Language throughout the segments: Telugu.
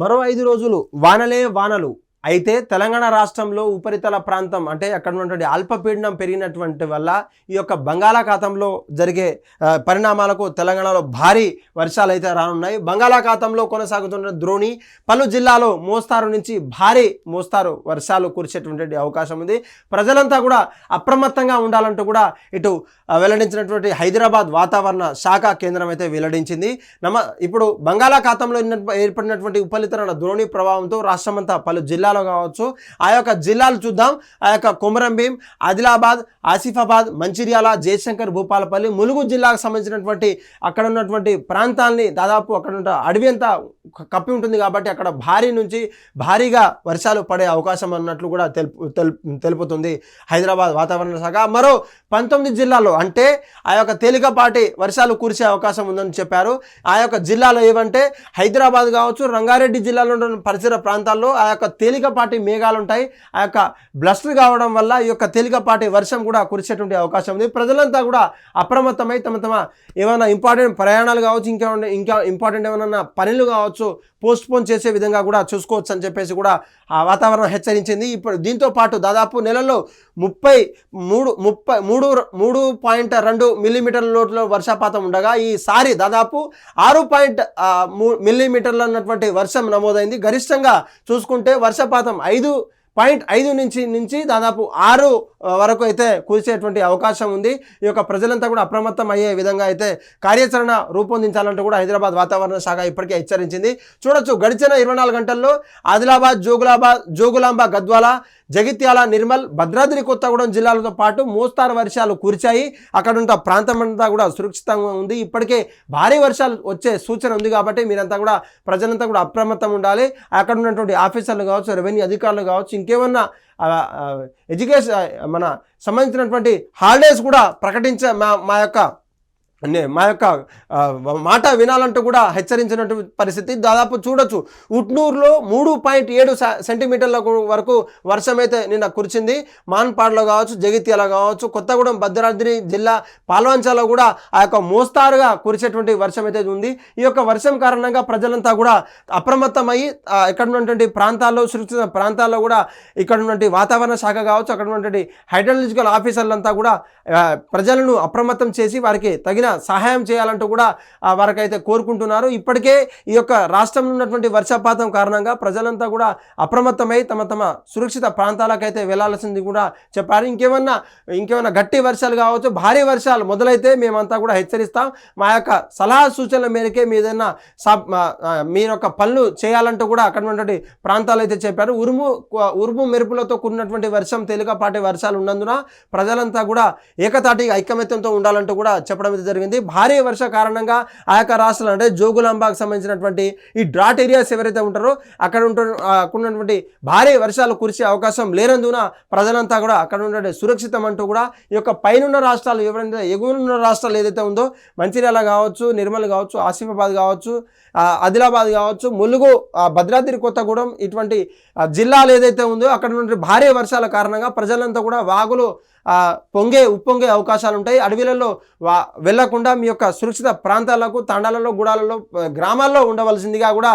మరో 5 రోజులు వానలే వానలు. అయితే తెలంగాణ రాష్ట్రంలో ఉపరితల ప్రాంతం అంటే అక్కడ ఉన్నటువంటి అల్పపీడనం పెరిగినటువంటి వల్ల ఈ యొక్క బంగాళాఖాతంలో జరిగే పరిణామాలకు తెలంగాణలో భారీ వర్షాలు అయితే రానున్నాయి. బంగాళాఖాతంలో కొనసాగుతున్న ద్రోణి పలు జిల్లాలో మోస్తారు నుంచి భారీ మోస్తారు వర్షాలు కురిసేటువంటి అవకాశం ఉంది. ప్రజలంతా కూడా అప్రమత్తంగా ఉండాలంటూ కూడా ఇటు వెల్లడించినటువంటి హైదరాబాద్ వాతావరణ శాఖ కేంద్రం అయితే వెల్లడించింది. ఇప్పుడు బంగాళాఖాతంలో ఏర్పడినటువంటి ఉపరితల ద్రోణి ప్రభావంతో రాష్ట్రమంతా పలు జిల్లాలో కావచ్చు, ఆ యొక్క జిల్లాలు చూద్దాం. ఆ యొక్క కొమరంభీం, ఆదిలాబాద్, ఆసిఫాబాద్, మంచిర్యాల, జయశంకర్, భూపాలపల్లి, ములుగు జిల్లాకు సంబంధించినటువంటి అక్కడ ఉన్నటువంటి ప్రాంతాలని దాదాపు అక్కడ ఉన్న అడవి అంతా కప్పి ఉంటుంది కాబట్టి అక్కడ భారీ నుంచి భారీగా వర్షాలు పడే అవకాశం అన్నట్లు కూడా తెలుపుతుంది హైదరాబాద్ వాతావరణ శాఖ. మరో 19 జిల్లాల్లో అంటే ఆ యొక్క తేలికపాటి వర్షాలు కురిసే అవకాశం ఉందని చెప్పారు. ఆ యొక్క జిల్లాలో ఏవంటే హైదరాబాద్ కావచ్చు, రంగారెడ్డి జిల్లాలో ఉన్న పరిసర ప్రాంతాల్లో ఆ యొక్క తేలికపాటి మేఘాలు ఉంటాయి. ఆ యొక్క బ్లస్టర్ కావడం వల్ల ఈ యొక్క తేలికపాటి వర్షం కూడా కురిసేటువంటి అవకాశం ఉంది. ప్రజలంతా కూడా అప్రమత్తమై తమ ఏమైనా ఇంపార్టెంట్ ప్రయాణాలు కావచ్చు, ఇంకా ఇంపార్టెంట్ ఏమైనా పనులు కావచ్చు పోస్ట్పోన్ చేసే విధంగా కూడా చూసుకోవచ్చు అని చెప్పేసి కూడా ఆ వాతావరణం హెచ్చరించింది. ఇప్పుడు దీంతో పాటు దాదాపు నెలలో 3.2 మిల్లీమీటర్ల లోతులో వర్షపాతం ఉండగా ఈసారి దాదాపు 6.3 మిల్లీమీటర్లు అన్నటువంటి వర్షం నమోదైంది. గరిష్టంగా చూసుకుంటే వర్షపాతం 5.5 నుంచి దాదాపు 6 వరకు అయితే కురిసేటువంటి అవకాశం ఉంది. ఈ యొక్క ప్రజలంతా కూడా అప్రమత్తం అయ్యే విధంగా అయితే కార్యాచరణ రూపొందించాలంటూ కూడా హైదరాబాద్ వాతావరణ శాఖ ఇప్పటికే హెచ్చరించింది. చూడొచ్చు, గడిచిన 24 గంటల్లో ఆదిలాబాద్, జోగులాంబ, గద్వాల, జగిత్యాల, నిర్మల్, భద్రాద్రి కొత్తగూడెం జిల్లాలతో పాటు మోస్తారు వర్షాలు కురిచాయి. అక్కడ ఉన్న ప్రాంతం అంతా కూడా సురక్షితంగా ఉంది. ఇప్పటికే భారీ వర్షాలు వచ్చే సూచన ఉంది కాబట్టి మీరంతా కూడా ప్రజలంతా కూడా అప్రమత్తం ఉండాలి. అక్కడ ఉన్నటువంటి ఆఫీసర్లు కావచ్చు, రెవెన్యూ అధికారులు కావచ్చు, ఇంకేమన్నా ఎడ్యుకేషన్ మన సంబంధించినటువంటి హాలిడేస్ కూడా ప్రకటించే మా యొక్క మాట వినాలంటూ కూడా హెచ్చరించినటువంటి పరిస్థితి. దాదాపు చూడొచ్చు, ఉట్నూరులో 3.7 సెంటీమీటర్ల వరకు వర్షం అయితే నిన్న కురిచింది. మాన్పాడ్లో కావచ్చు, జగిత్యాల కావచ్చు, కొత్తగూడెం, భద్రాద్రి జిల్లా పాల్వంచాలో కూడా ఆ యొక్క మోస్తారుగా కురిసేటువంటి వర్షం అయితే ఉంది. ఈ యొక్క వర్షం కారణంగా ప్రజలంతా కూడా అప్రమత్తమయ్యి ఇక్కడ ఉన్నటువంటి ప్రాంతాల్లో, సురక్షిత ప్రాంతాల్లో కూడా ఇక్కడ ఉన్నటువంటి వాతావరణ శాఖ కావచ్చు, అక్కడ ఉన్నటువంటి హైడ్రాలజికల్ ఆఫీసర్లంతా కూడా ప్రజలను అప్రమత్తం చేసి వారికి తగిన సహాయం చేయాలంటూ కూడా వారికైతే కోరుకుంటున్నారు. ఇప్పటికే ఈ యొక్క రాష్ట్రంలో ఉన్నటువంటి వర్షపాతం కారణంగా ప్రజలంతా కూడా అప్రమత్తమై తమ సురక్షిత ప్రాంతాలకైతే వెళ్లాల్సింది కూడా చెప్పారు. ఇంకేమన్నా గట్టి వర్షాలు కావచ్చు, భారీ వర్షాలు మొదలైతే మేమంతా కూడా హెచ్చరిస్తాం. మా యొక్క సలహా సూచనల మేరకే మీదైనా మీరు యొక్క పనులు చేయాలంటూ కూడా అక్కడ ఉన్నటువంటి ప్రాంతాలు అయితే చెప్పారు. ఉరుము మెరుపులతో కూడినటువంటి వర్షం, తేలికపాటి వర్షాలు ఉన్నందున ప్రజలంతా కూడా ఏకతాటిగా ఐకమత్యంతో ఉండాలంటూ కూడా చెప్పడం జరిగింది. భారీ వర్ష కారణంగా ఆ యొక్క రాష్ట్రాలు అంటే జోగులాంబాకు సంబంధించినటువంటి ఈ డ్రాట్ ఏరియాస్ ఎవరైతే ఉంటారో అక్కడ ఉన్నటువంటి భారీ వర్షాలు కురిసే అవకాశం లేనందున ప్రజలంతా కూడా అక్కడ ఉండే సురక్షితం అంటూ కూడా ఈ యొక్క పైనున్న రాష్ట్రాలు ఎవరైతే ఎగువనున్న రాష్ట్రాలు ఏదైతే ఉందో మంచిర్యాల కావచ్చు, నిర్మల్ కావచ్చు, ఆసిఫాబాద్ కావచ్చు, ఆదిలాబాద్ కావచ్చు, ములుగు, భద్రాద్రి కొత్తగూడెం ఇటువంటి జిల్లాలు ఏదైతే ఉందో అక్కడ ఉన్నటువంటి భారీ వర్షాల కారణంగా ప్రజలంతా కూడా వాగులు ఉప్పొంగే అవకాశాలు ఉంటాయి. అడవిలలో వెళ్లకుండా మీ యొక్క సురక్షిత ప్రాంతాలకు, తండాలలో, గుడాలలో, గ్రామాల్లో ఉండవలసిందిగా కూడా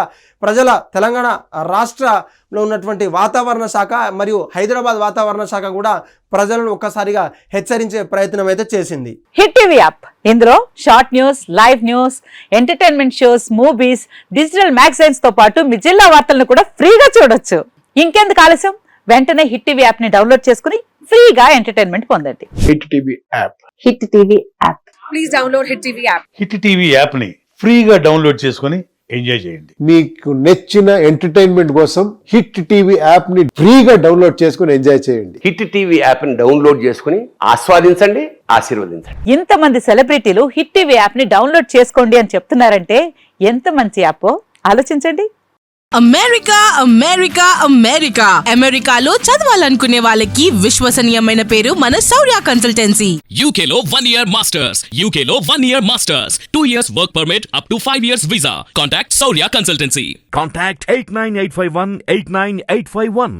తెలంగాణ రాష్ట్రంలో ఉన్నటువంటి వాతావరణ శాఖ మరియు హైదరాబాద్ వాతావరణ శాఖ కూడా ప్రజలను ఒక్కసారిగా హెచ్చరించే ప్రయత్నం అయితే చేసింది. హిట్ టీవీ యాప్, ఇందులో short news, live news, entertainment shows, movies, digital magazines తో పాటు మీ జిల్లా వార్తలను కూడా ఫ్రీగా చూడొచ్చు. ఇంకెందుకు ఆలస్యం, వెంటనే హిట్ టీవీ యాప్ ని డౌన్లోడ్ చేసుకుని ఫ్రీగా ఎంటర్టైన్మెంట్ పొందండి. Hit TV app. Hit TV app. Please download hit TV app. Hit TV app ని ఫ్రీగా డౌన్లోడ్ చేసుకుని ఎంజాయ్ చేయండి. మీకు నచ్చిన ఎంటర్టైన్మెంట్ కోసం హిట్ టీవీ యాప్ ని ఫ్రీగా డౌన్లోడ్ చేసుకుని ఎంజాయ్ చేయండి. హిట్ టీవీ యాప్ ని డౌన్లోడ్ చేసుకుని ఆస్వాదించండి, ఆశీర్వదించండి. ఇంతమంది సెలబ్రిటీలు హిట్ టీవీ యాప్ ని డౌన్లోడ్ చేసుకోండి అని చెప్తున్నారంటే ఎంత మంచి యాప్ ఆలోచించండి. అమెరికాలో చదవాలనుకునే వాళ్ళకి విశ్వసనీయమైన పేరు మన శౌర్య కన్సల్టెన్సీ. UK లో 1 year masters, UK లో 1 year masters, 2 years work permit up to 5 years visa. Contact Saurya Consultancy. Contact 89851 89851.